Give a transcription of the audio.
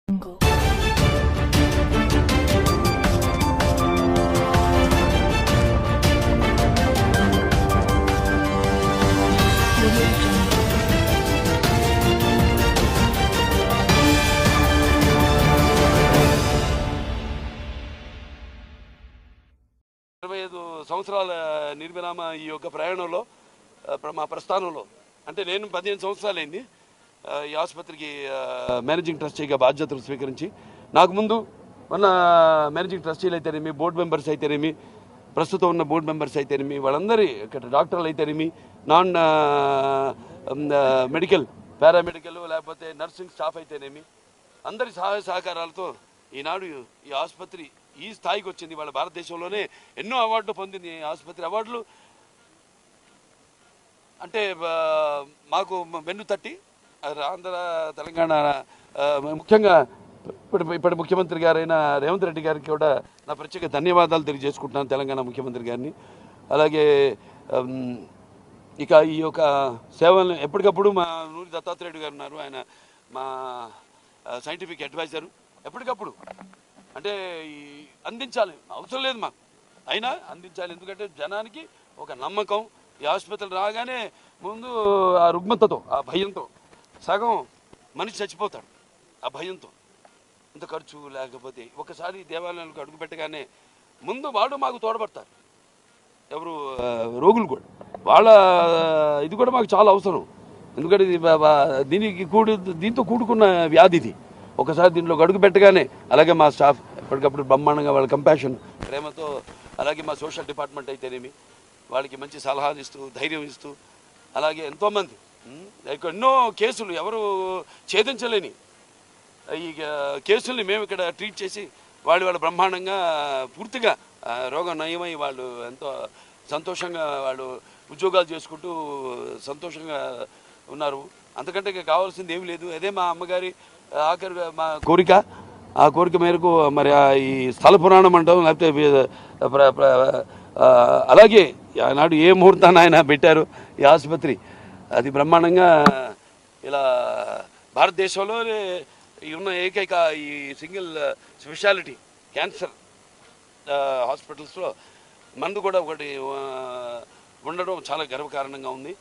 Jungle. Audio Jungle. 25 సంవత్సరాల నిర్విరామ ఈ యొక్క ప్రయాణంలో మా ప్రస్థానంలో అంటే నేను 15 సంవత్సరాలైంది ఈ ఆసుపత్రికి మేనేజింగ్ ట్రస్టీగా బాధ్యతలు స్వీకరించి నాకు ముందు ఉన్న మేనేజింగ్ ట్రస్టీలు అయితేనేమి బోర్డు మెంబర్స్ అయితేనేమి ప్రస్తుతం ఉన్న బోర్డు మెంబర్స్ అయితేనేమి వాళ్ళందరి ఇక్కడ డాక్టర్లు అయితేనేమి నాన్ మెడికల్ పారామెడికల్ లేకపోతే నర్సింగ్ స్టాఫ్ అయితేనేమి అందరి సహాయ సహకారాలతో ఈనాడు ఈ ఆసుపత్రి ఈ స్థాయికి వచ్చింది. వాళ్ళ భారతదేశంలోనే ఎన్నో అవార్డులు పొందింది ఈ ఆసుపత్రి. అవార్డులు అంటే మాకు వెన్ను తట్టి ఆంధ్ర తెలంగాణ ముఖ్యంగా ఇప్పటి ముఖ్యమంత్రి గారైన రేవంత్ రెడ్డి గారికి కూడా నా ప్రత్యేక ధన్యవాదాలు తెలియజేసుకుంటున్నాను, తెలంగాణ ముఖ్యమంత్రి గారిని. అలాగే ఇక ఈ యొక్క సేవలను ఎప్పటికప్పుడు మా నూరి దత్తాత్రేయుడు గారు ఉన్నారు, ఆయన మా సైంటిఫిక్ అడ్వైజరు. ఎప్పటికప్పుడు అంటే అందించాలి, అవసరం లేదు మాకు, అయినా అందించాలి. ఎందుకంటే జనానికి ఒక నమ్మకం. ఈ ఆసుపత్రి రాగానే ముందు ఆ రుగ్మతతో ఆ భయంతో సగం మనిషి చచ్చిపోతాడు. ఆ భయంతో ఇంత ఖర్చు లేకపోతే ఒకసారి దేవాలయాలకు అడుగు పెట్టగానే ముందు వాడు మాకు తోడబడతారు. ఎవరు రోగులు కూడా వాళ్ళ ఇది కూడా మాకు చాలా అవసరం. ఎందుకంటే దీంతో కూడుకున్న వ్యాధి ఇది. ఒకసారి దీంట్లో అడుగు పెట్టగానే అలాగే మా స్టాఫ్ ఎప్పటికప్పుడు బ్రహ్మాండంగా వాళ్ళ కంపాషన్ ప్రేమతో, అలాగే మా సోషల్ డిపార్ట్మెంట్ అయితేనేమి వాళ్ళకి మంచి సలహాలు ఇస్తూ ధైర్యం ఇస్తూ, అలాగే ఎంతోమంది ఎన్నో కేసులు ఎవరు ఛేదించలేని ఈ కేసుల్ని మేము ఇక్కడ ట్రీట్ చేసి వాళ్ళు బ్రహ్మాండంగా పూర్తిగా రోగం నయమై వాళ్ళు ఎంతో సంతోషంగా వాళ్ళు ఉద్యోగాలు చేసుకుంటూ సంతోషంగా ఉన్నారు. అంతకంటే కావాల్సింది ఏమీ లేదు. అదే మా అమ్మగారి ఆఖరి మా కోరిక. ఆ కోరిక మేరకు మరి ఈ స్థల పురాణం అంటాం, లేకపోతే అలాగే ఆనాడు ఏ ముహూర్తాన్ని ఆయన పెట్టారు ఈ ఆసుపత్రి, అది బ్రహ్మాండంగా ఇలా భారతదేశంలో ఉన్న ఏకైక ఈ సింగిల్ స్పెషాలిటీ క్యాన్సర్ హాస్పిటల్స్లో మందు కూడా ఒకటి ఉండడం చాలా గర్వకారణంగా ఉంది.